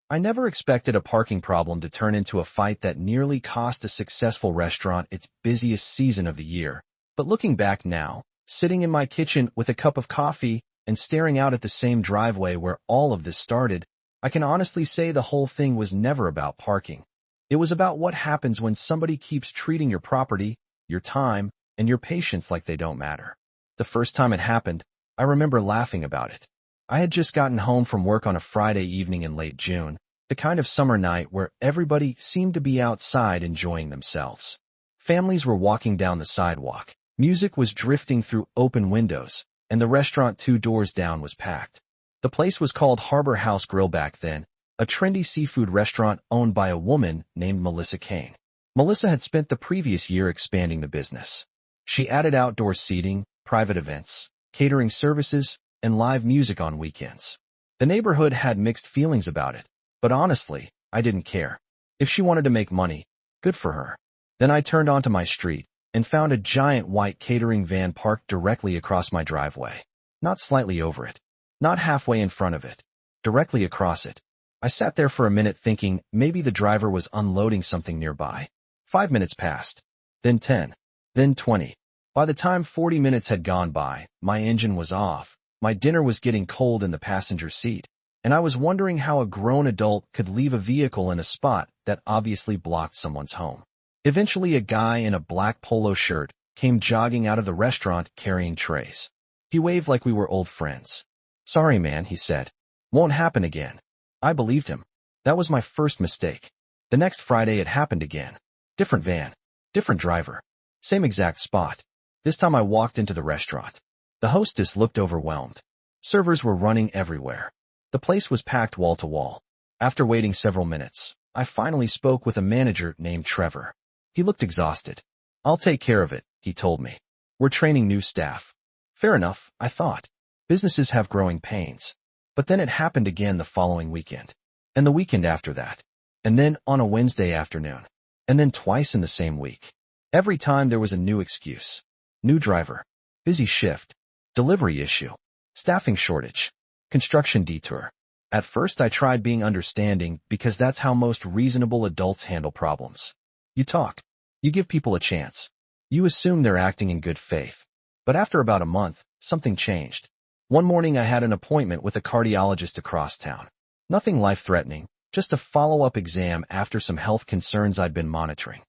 I never expected a parking problem to turn into a fight that nearly cost a successful restaurant its busiest season of the year. But looking back now, sitting in my kitchen with a cup of coffee and staring out at the same driveway where all of this started, I can honestly say the whole thing was never about parking. It was about what happens when somebody keeps treating your property, your time, and your patience like they don't matter. The first time it happened, I remember laughing about it. I had just gotten home from work on a Friday evening in late June, the kind of summer night where everybody seemed to be outside enjoying themselves. Families were walking down the sidewalk, music was drifting through open windows, and the restaurant 2 doors down was packed. The place was called Harbor House Grill back then, a trendy seafood restaurant owned by a woman named Melissa Kane. Melissa had spent the previous year expanding the business. She added outdoor seating, private events, catering services, and live music on weekends. The neighborhood had mixed feelings about it, but honestly, I didn't care. If she wanted to make money, good for her. Then I turned onto my street and found a giant white catering van parked directly across my driveway. Not slightly over it, not halfway in front of it, directly across it. I sat there for a minute thinking maybe the driver was unloading something nearby. 5 minutes passed, then 10, then 20. By the time 40 minutes had gone by, my engine was off. My dinner was getting cold in the passenger seat, and I was wondering how a grown adult could leave a vehicle in a spot that obviously blocked someone's home. Eventually, a guy in a black polo shirt came jogging out of the restaurant carrying trays. He waved like we were old friends. "Sorry, man," he said. "Won't happen again." I believed him. That was my first mistake. The next Friday it happened again. Different van, different driver, same exact spot. This time I walked into the restaurant. The hostess looked overwhelmed. Servers were running everywhere. The place was packed wall to wall. After waiting several minutes, I finally spoke with a manager named Trevor. He looked exhausted. "I'll take care of it," he told me. "We're training new staff." Fair enough, I thought. Businesses have growing pains. But then it happened again the following weekend. And the weekend after that. And then on a Wednesday afternoon. And then twice in the same week. Every time there was a new excuse. New driver. Busy shift. Delivery issue. Staffing shortage. Construction detour. At first I tried being understanding because that's how most reasonable adults handle problems. You talk. You give people a chance. You assume they're acting in good faith. But after about a month, something changed. One morning I had an appointment with a cardiologist across town. Nothing life-threatening, just a follow-up exam after some health concerns I'd been monitoring.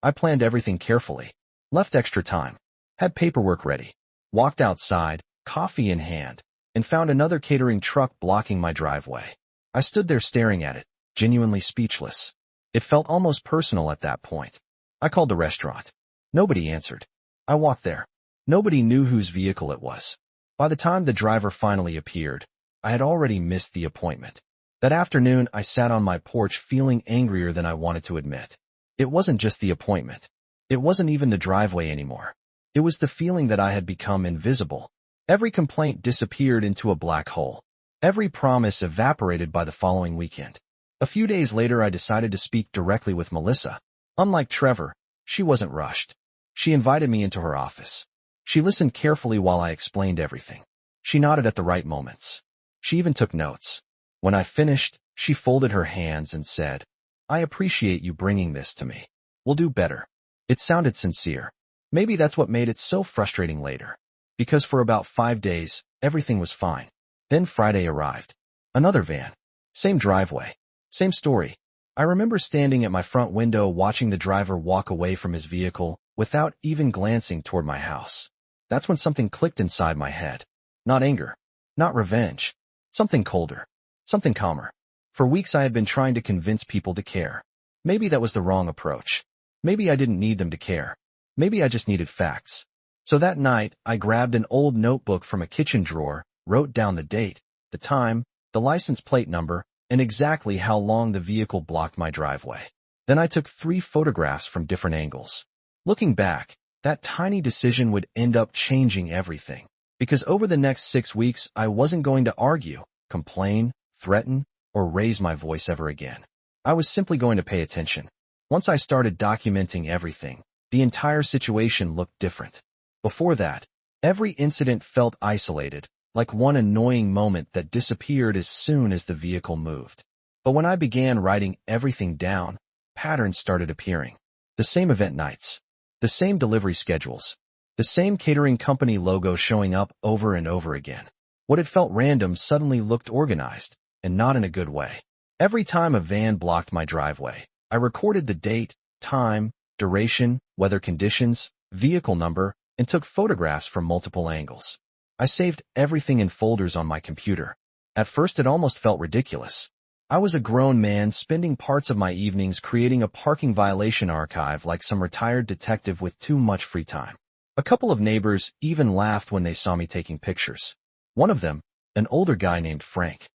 I planned everything carefully. Left extra time. Had paperwork ready. Walked outside, coffee in hand, and found another catering truck blocking my driveway. I stood there staring at it, genuinely speechless. It felt almost personal at that point. I called the restaurant. Nobody answered. I walked there. Nobody knew whose vehicle it was. By the time the driver finally appeared, I had already missed the appointment. That afternoon, I sat on my porch feeling angrier than I wanted to admit. It wasn't just the appointment. It wasn't even the driveway anymore. It was the feeling that I had become invisible. Every complaint disappeared into a black hole. Every promise evaporated by the following weekend. A few days later, I decided to speak directly with Melissa. Unlike Trevor, she wasn't rushed. She invited me into her office. She listened carefully while I explained everything. She nodded at the right moments. She even took notes. When I finished, she folded her hands and said, "I appreciate you bringing this to me. We'll do better." It sounded sincere. Maybe that's what made it so frustrating later. Because for about 5 days, everything was fine. Then Friday arrived. Another van. Same driveway. Same story. I remember standing at my front window watching the driver walk away from his vehicle without even glancing toward my house. That's when something clicked inside my head. Not anger. Not revenge. Something colder. Something calmer. For weeks I had been trying to convince people to care. Maybe that was the wrong approach. Maybe I didn't need them to care. Maybe I just needed facts. So that night, I grabbed an old notebook from a kitchen drawer, wrote down the date, the time, the license plate number, and exactly how long the vehicle blocked my driveway. Then I took 3 photographs from different angles. Looking back, that tiny decision would end up changing everything. Because over the next 6 weeks, I wasn't going to argue, complain, threaten, or raise my voice ever again. I was simply going to pay attention. Once I started documenting everything, the entire situation looked different. Before that, every incident felt isolated, like one annoying moment that disappeared as soon as the vehicle moved. But when I began writing everything down, patterns started appearing. The same event nights, the same delivery schedules, the same catering company logo showing up over and over again. What had felt random suddenly looked organized, and not in a good way. Every time a van blocked my driveway, I recorded the date, time, duration, weather conditions, vehicle number, and took photographs from multiple angles. I saved everything in folders on my computer. At first, it almost felt ridiculous. I was a grown man spending parts of my evenings creating a parking violation archive like some retired detective with too much free time. A couple of neighbors even laughed when they saw me taking pictures. One of them, an older guy named Frank,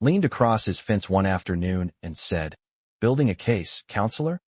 leaned across his fence one afternoon and said, "Building a case, counselor?"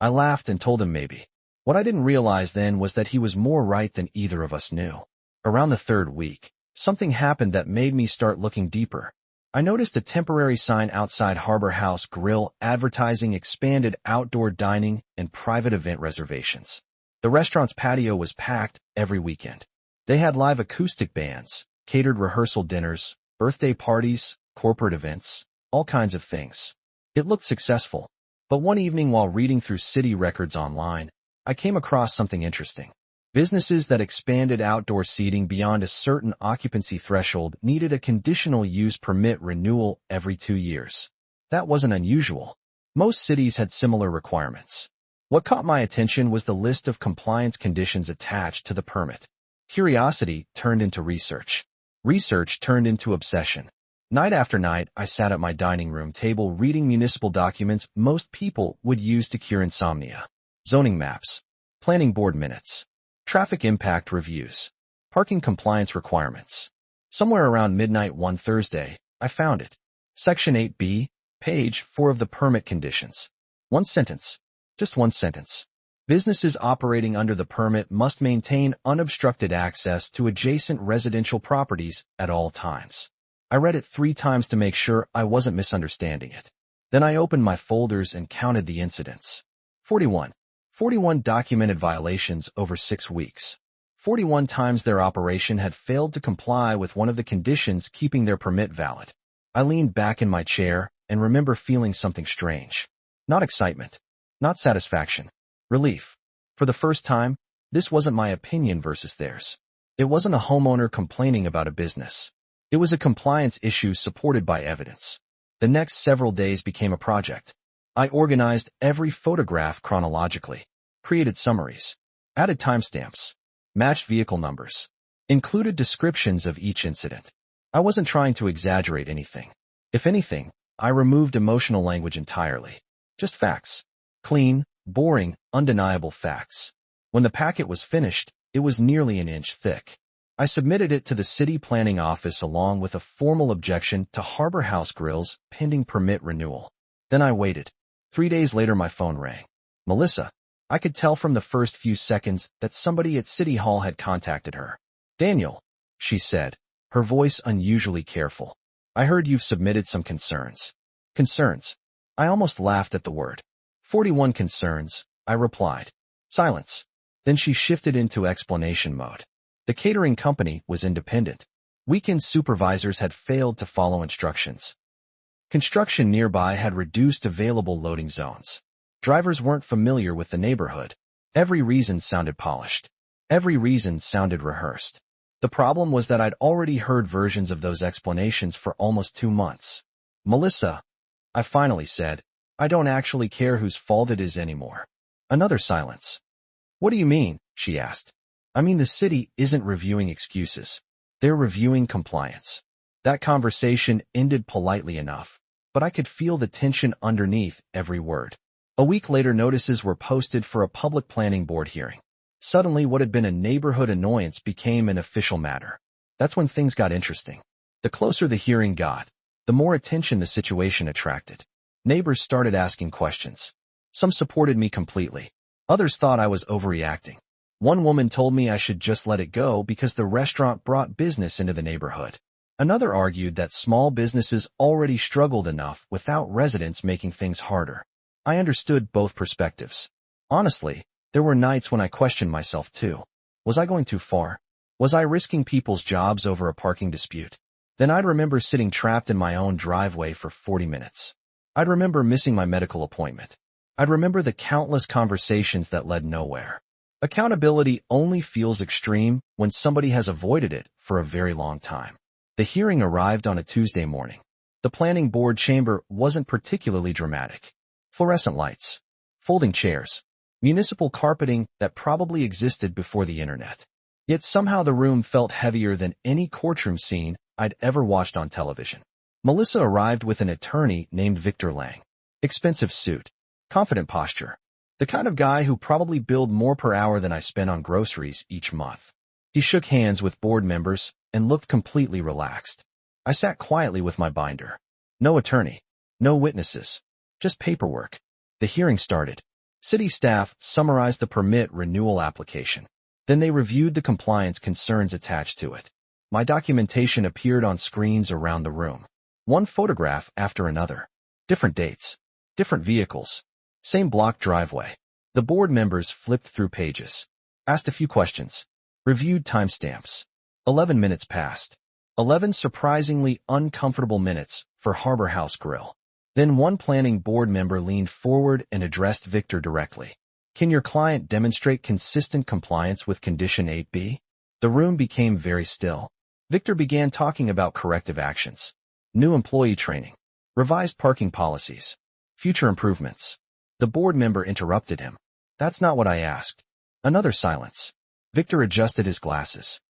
I laughed and told him maybe. What I didn't realize then was that he was more right than either of us knew. Around the third week, something happened that made me start looking deeper. I noticed a temporary sign outside Harbor House Grill advertising expanded outdoor dining and private event reservations. The restaurant's patio was packed every weekend. They had live acoustic bands, catered rehearsal dinners, birthday parties, corporate events, all kinds of things. It looked successful, but one evening while reading through city records online, I came across something interesting. Businesses that expanded outdoor seating beyond a certain occupancy threshold needed a conditional use permit renewal every 2 years. That wasn't unusual. Most cities had similar requirements. What caught my attention was the list of compliance conditions attached to the permit. Curiosity turned into research. Research turned into obsession. Night after night, I sat at my dining room table reading municipal documents most people would use to cure insomnia. Zoning maps, planning board minutes, traffic impact reviews, parking compliance requirements. Somewhere around midnight one Thursday, I found it. Section 8B, page 4 of the permit conditions. One sentence. Just one sentence. Businesses operating under the permit must maintain unobstructed access to adjacent residential properties at all times. I read it 3 times to make sure I wasn't misunderstanding it. Then I opened my folders and counted the incidents. 41. 41 documented violations over 6 weeks. 41 times their operation had failed to comply with one of the conditions keeping their permit valid. I leaned back in my chair and remember feeling something strange. Not excitement. Not satisfaction. Relief. For the first time, this wasn't my opinion versus theirs. It wasn't a homeowner complaining about a business. It was a compliance issue supported by evidence. The next several days became a project. I organized every photograph chronologically, created summaries, added timestamps, matched vehicle numbers, included descriptions of each incident. I wasn't trying to exaggerate anything. If anything, I removed emotional language entirely. Just facts. Clean, boring, undeniable facts. When the packet was finished, it was nearly an inch thick. I submitted it to the city planning office along with a formal objection to Harbor House Grill's pending permit renewal. Then I waited. 3 days later my phone rang. Melissa. I could tell from the first few seconds that somebody at City Hall had contacted her. Daniel, she said, her voice unusually careful. I heard you've submitted some concerns. Concerns. I almost laughed at the word. 41 concerns, I replied. Silence. Then she shifted into explanation mode. The catering company was independent. Weekend supervisors had failed to follow instructions. Construction nearby had reduced available loading zones. Drivers weren't familiar with the neighborhood. Every reason sounded polished. Every reason sounded rehearsed. The problem was that I'd already heard versions of those explanations for almost 2 months. Melissa, I finally said, I don't actually care whose fault it is anymore. Another silence. What do you mean? She asked. I mean the city isn't reviewing excuses. They're reviewing compliance. That conversation ended politely enough, but I could feel the tension underneath every word. A week later, notices were posted for a public planning board hearing. Suddenly, what had been a neighborhood annoyance became an official matter. That's when things got interesting. The closer the hearing got, the more attention the situation attracted. Neighbors started asking questions. Some supported me completely. Others thought I was overreacting. One woman told me I should just let it go because the restaurant brought business into the neighborhood. Another argued that small businesses already struggled enough without residents making things harder. I understood both perspectives. Honestly, there were nights when I questioned myself too. Was I going too far? Was I risking people's jobs over a parking dispute? Then I'd remember sitting trapped in my own driveway for 40 minutes. I'd remember missing my medical appointment. I'd remember the countless conversations that led nowhere. Accountability only feels extreme when somebody has avoided it for a very long time. The hearing arrived on a Tuesday morning. The planning board chamber wasn't particularly dramatic. Fluorescent lights, folding chairs, municipal carpeting that probably existed before the internet. Yet somehow the room felt heavier than any courtroom scene I'd ever watched on television. Melissa arrived with an attorney named Victor Lang. Expensive suit, confident posture. The kind of guy who probably billed more per hour than I spent on groceries each month. He shook hands with board members and looked completely relaxed. I sat quietly with my binder. No attorney, no witnesses, just paperwork. The hearing started. City staff summarized the permit renewal application. Then they reviewed the compliance concerns attached to it. My documentation appeared on screens around the room. One photograph after another. Different dates. Different vehicles. Same block driveway. The board members flipped through pages. Asked a few questions. Reviewed timestamps. 11 minutes passed. 11 surprisingly uncomfortable minutes for Harbor House Grill. Then one planning board member leaned forward and addressed Victor directly. Can your client demonstrate consistent compliance with Condition 8B? The room became very still. Victor began talking about corrective actions. New employee training. Revised parking policies. Future improvements. The board member interrupted him. That's not what I asked. Another silence. Victor adjusted his glasses.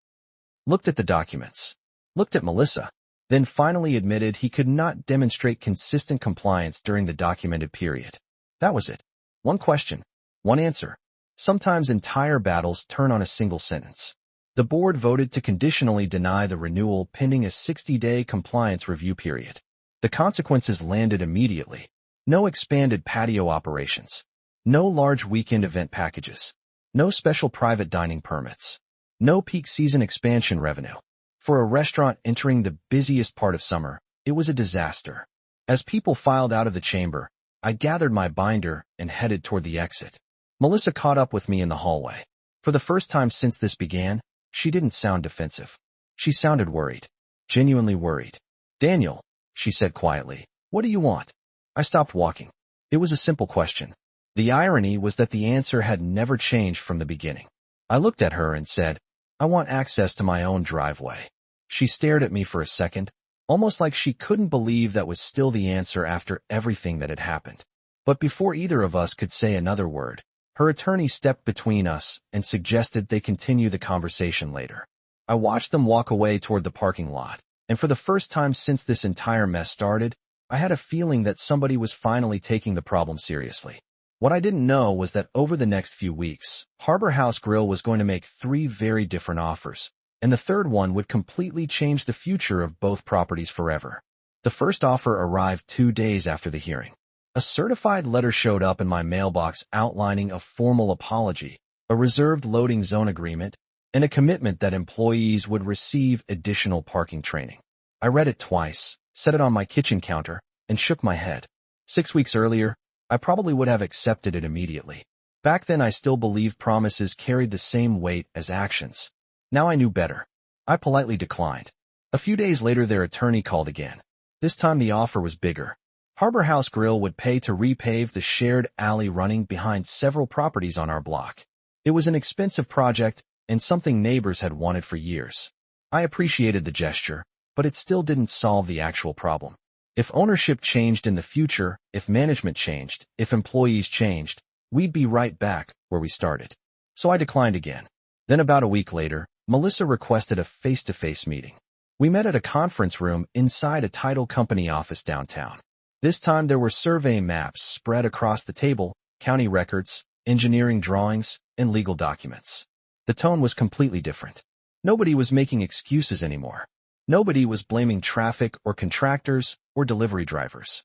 Looked at the documents. Looked at Melissa. Then finally admitted he could not demonstrate consistent compliance during the documented period. That was it. One question. One answer. Sometimes entire battles turn on a single sentence. The board voted to conditionally deny the renewal pending a 60-day compliance review period. The consequences landed immediately. No expanded patio operations. No large weekend event packages. No special private dining permits. No peak season expansion revenue. For a restaurant entering the busiest part of summer, it was a disaster. As people filed out of the chamber, I gathered my binder and headed toward the exit. Melissa caught up with me in the hallway. For the first time since this began, she didn't sound defensive. She sounded worried. Genuinely worried. Daniel, she said quietly, what do you want? I stopped walking. It was a simple question. The irony was that the answer had never changed from the beginning. I looked at her and said, I want access to my own driveway. She stared at me for a second, almost like she couldn't believe that was still the answer after everything that had happened. But before either of us could say another word, her attorney stepped between us and suggested they continue the conversation later. I watched them walk away toward the parking lot, and for the first time since this entire mess started, I had a feeling that somebody was finally taking the problem seriously. What I didn't know was that over the next few weeks, Harbor House Grill was going to make 3 very different offers, and the third one would completely change the future of both properties forever. The first offer arrived 2 days after the hearing. A certified letter showed up in my mailbox outlining a formal apology, a reserved loading zone agreement, and a commitment that employees would receive additional parking training. I read it twice, set it on my kitchen counter, and shook my head. 6 weeks earlier, I probably would have accepted it immediately. Back then I still believed promises carried the same weight as actions. Now I knew better. I politely declined. A few days later their attorney called again. This time the offer was bigger. Harbor House Grill would pay to repave the shared alley running behind several properties on our block. It was an expensive project and something neighbors had wanted for years. I appreciated the gesture, but it still didn't solve the actual problem. If ownership changed in the future, if management changed, if employees changed, we'd be right back where we started. So I declined again. Then about a week later, Melissa requested a face-to-face meeting. We met at a conference room inside a title company office downtown. This time there were survey maps spread across the table, county records, engineering drawings, and legal documents. The tone was completely different. Nobody was making excuses anymore. Nobody was blaming traffic or contractors or delivery drivers.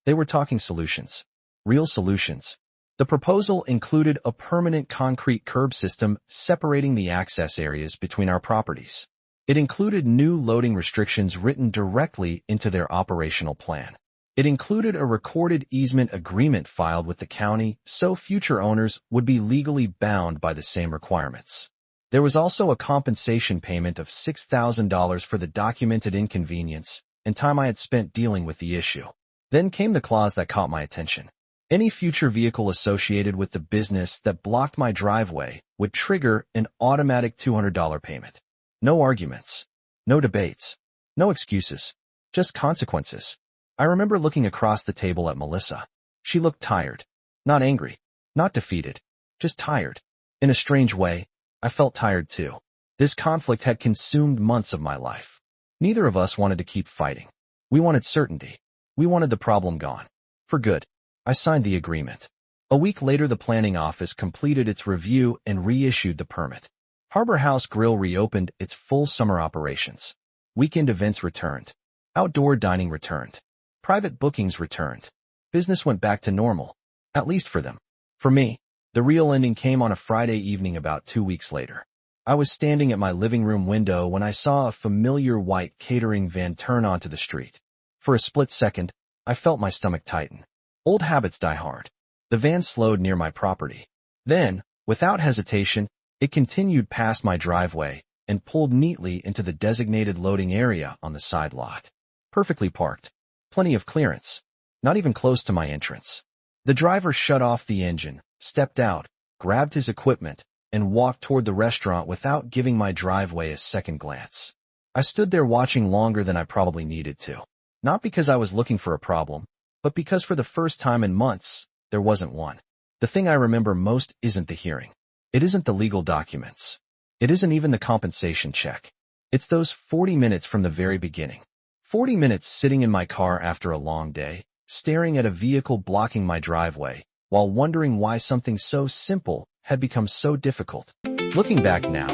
They were talking solutions. Real solutions. The proposal included a permanent concrete curb system separating the access areas between our properties. It included new loading restrictions written directly into their operational plan. It included a recorded easement agreement filed with the county so future owners would be legally bound by the same requirements. There was also a compensation payment of $6,000 for the documented inconvenience and time I had spent dealing with the issue. Then came the clause that caught my attention. Any future vehicle associated with the business that blocked my driveway would trigger an automatic $200 payment. No arguments. No debates. No excuses. Just consequences. I remember looking across the table at Melissa. She looked tired. Not angry. Not defeated. Just tired. In a strange way, I felt tired too. This conflict had consumed months of my life. Neither of us wanted to keep fighting. We wanted certainty. We wanted the problem gone. For good. I signed the agreement. A week later, the planning office completed its review and reissued the permit. Harbor House Grill reopened its full summer operations. Weekend events returned. Outdoor dining returned. Private bookings returned. Business went back to normal, at least for them. For me, the real ending came on a Friday evening about 2 weeks later. I was standing at my living room window when I saw a familiar white catering van turn onto the street. For a split second, I felt my stomach tighten. Old habits die hard. The van slowed near my property. Then, without hesitation, it continued past my driveway and pulled neatly into the designated loading area on the side lot. Perfectly parked. Plenty of clearance. Not even close to my entrance. The driver shut off the engine, stepped out, grabbed his equipment, and walked toward the restaurant without giving my driveway a second glance. I stood there watching longer than I probably needed to. Not because I was looking for a problem, but because for the first time in months, there wasn't one. The thing I remember most isn't the hearing. It isn't the legal documents. It isn't even the compensation check. It's those 40 minutes from the very beginning. 40 minutes sitting in my car after a long day, staring at a vehicle blocking my driveway, while wondering why something so simple had become so difficult. Looking back now,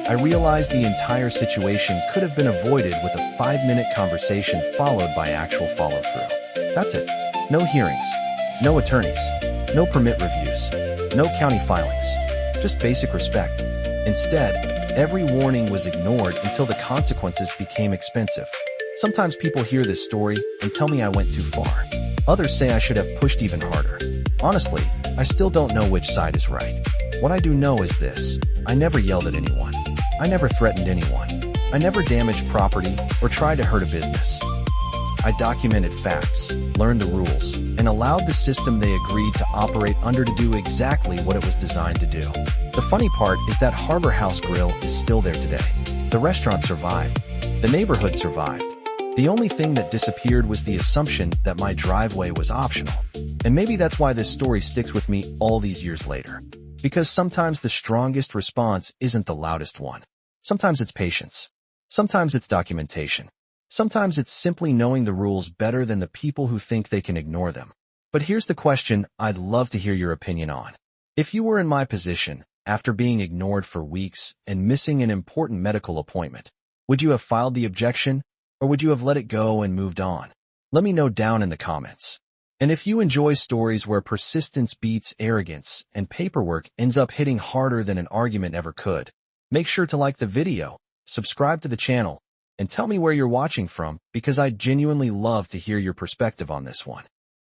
I realized the entire situation could have been avoided with a 5-minute conversation followed by actual follow-through. That's it. No hearings. No attorneys. No permit reviews. No county filings. Just basic respect. Instead, every warning was ignored until the consequences became expensive. Sometimes people hear this story and tell me I went too far. Others say I should have pushed even harder. Honestly, I still don't know which side is right. What I do know is this. I never yelled at anyone. I never threatened anyone. I never damaged property or tried to hurt a business. I documented facts, learned the rules, and allowed the system they agreed to operate under to do exactly what it was designed to do. The funny part is that Harbor House Grill is still there today. The restaurant survived. The neighborhood survived. The only thing that disappeared was the assumption that my driveway was optional. And maybe that's why this story sticks with me all these years later. Because sometimes the strongest response isn't the loudest one. Sometimes it's patience. Sometimes it's documentation. Sometimes it's simply knowing the rules better than the people who think they can ignore them. But here's the question I'd love to hear your opinion on. If you were in my position, after being ignored for weeks and missing an important medical appointment, would you have filed the objection, or would you have let it go and moved on? Let me know down in the comments. And if you enjoy stories where persistence beats arrogance and paperwork ends up hitting harder than an argument ever could, make sure to like the video, subscribe to the channel, and tell me where you're watching from because I'd genuinely love to hear your perspective on this one.